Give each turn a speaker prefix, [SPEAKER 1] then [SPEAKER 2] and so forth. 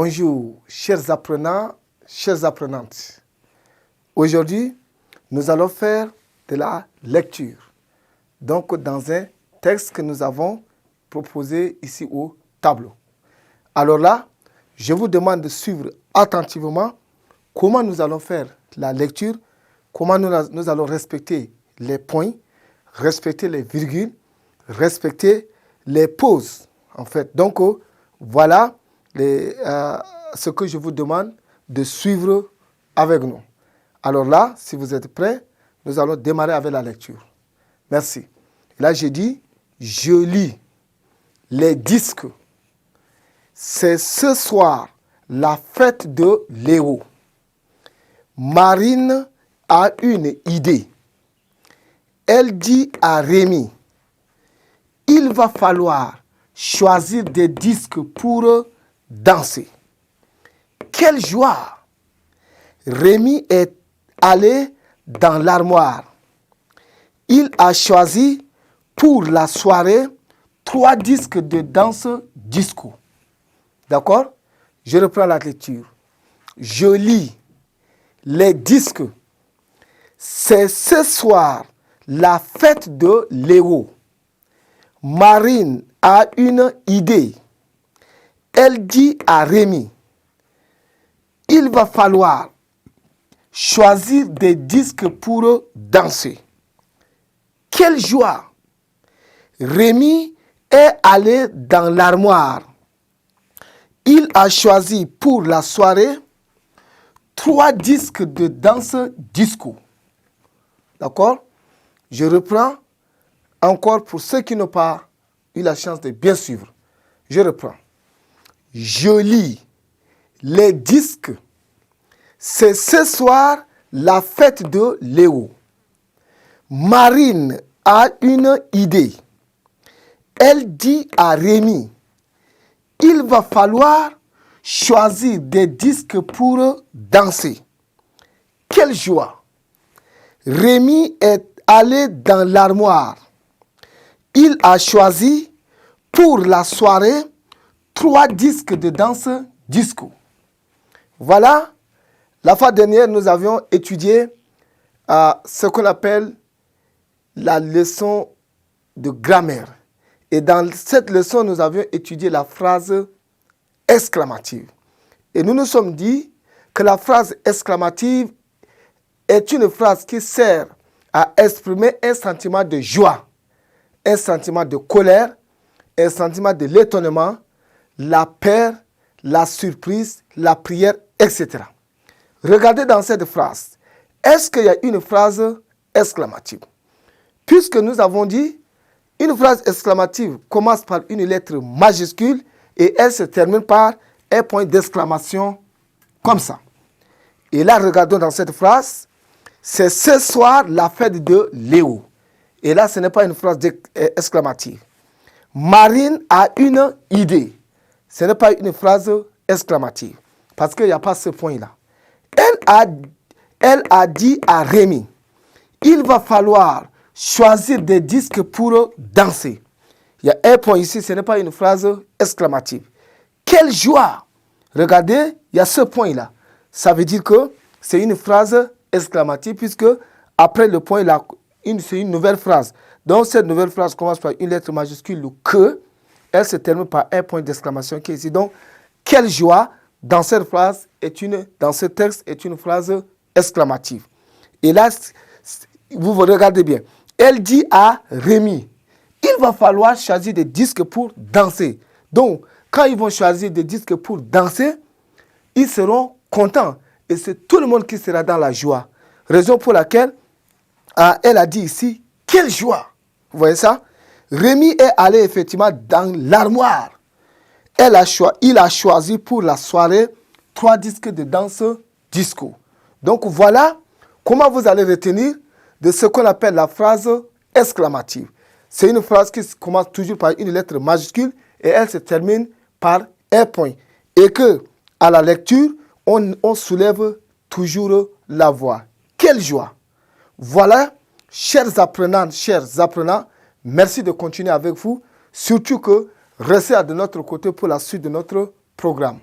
[SPEAKER 1] Bonjour, chers apprenants, chères apprenantes. Aujourd'hui, nous allons faire de la lecture. Donc, dans un texte que nous avons proposé ici au tableau. Alors là, je vous demande de suivre attentivement comment nous allons faire la lecture, comment nous allons respecter les points, respecter les virgules, respecter les pauses, en fait. Donc, voilà ce que je vous demande de suivre avec nous. Alors là, si vous êtes prêts, nous allons démarrer avec la lecture. Merci. Là, j'ai dit, je lis les disques. C'est ce soir la fête de Léo. Marine a une idée. Elle dit à Rémi, il va falloir choisir des disques pour danser. Quelle joie! Rémi est allé dans l'armoire. Il a choisi pour la soirée 3 disques de danse disco. D'accord? Je reprends la lecture. Je lis les disques. C'est ce soir la fête de Léo. Marine a une idée. Elle dit à Rémi, il va falloir choisir des disques pour danser. Quelle joie! Rémi est allé dans l'armoire. Il a choisi pour la soirée 3 disques de danse disco. D'accord? Je reprends encore pour ceux qui n'ont pas eu la chance de bien suivre. Je reprends. Je lis les disques. C'est ce soir la fête de Léo. Marine a une idée. Elle dit à Rémi, il va falloir choisir des disques pour danser. Quelle joie! Rémi est allé dans l'armoire. Il a choisi pour la soirée 3 disques de danse disco. Voilà, la fois dernière, nous avions étudié ce qu'on appelle la leçon de grammaire. Et dans cette leçon, nous avions étudié la phrase exclamative. Et nous nous sommes dit que la phrase exclamative est une phrase qui sert à exprimer un sentiment de joie, un sentiment de colère, un sentiment de l'étonnement, la peur, la surprise, la prière, etc. Regardez dans cette phrase. Est-ce qu'il y a une phrase exclamative? Puisque nous avons dit, une phrase exclamative commence par une lettre majuscule et elle se termine par un point d'exclamation comme ça. Et là, regardons dans cette phrase, c'est ce soir la fête de Léo. Et là, ce n'est pas une phrase exclamative. Marine a une idée. Ce n'est pas une phrase exclamative. Parce qu'il n'y a pas ce point-là. Elle a dit à Rémi, il va falloir choisir des disques pour danser. Il y a un point ici, ce n'est pas une phrase exclamative. Quelle joie! Regardez, il y a ce point-là. Ça veut dire que c'est une phrase exclamative puisque après le point, c'est une nouvelle phrase. Donc cette nouvelle phrase commence par une lettre majuscule, le que. Elle se termine par un point d'exclamation qui est ici. Donc, quelle joie dans cette phrase dans ce texte est une phrase exclamative. Et là, vous regardez bien. Elle dit à Rémi, il va falloir choisir des disques pour danser. Donc, quand ils vont choisir des disques pour danser, ils seront contents. Et c'est tout le monde qui sera dans la joie. Raison pour laquelle elle a dit ici, quelle joie! Vous voyez ça? Rémi est allé effectivement dans l'armoire. Il a choisi pour la soirée 3 disques de danse disco. Donc voilà comment vous allez retenir de ce qu'on appelle la phrase exclamative. C'est une phrase qui commence toujours par une lettre majuscule et elle se termine par un point. Et que à la lecture, on soulève toujours la voix. Quelle joie! Voilà, chers apprenantes, chers apprenants, merci de continuer avec vous. Surtout que restez de notre côté pour la suite de notre programme.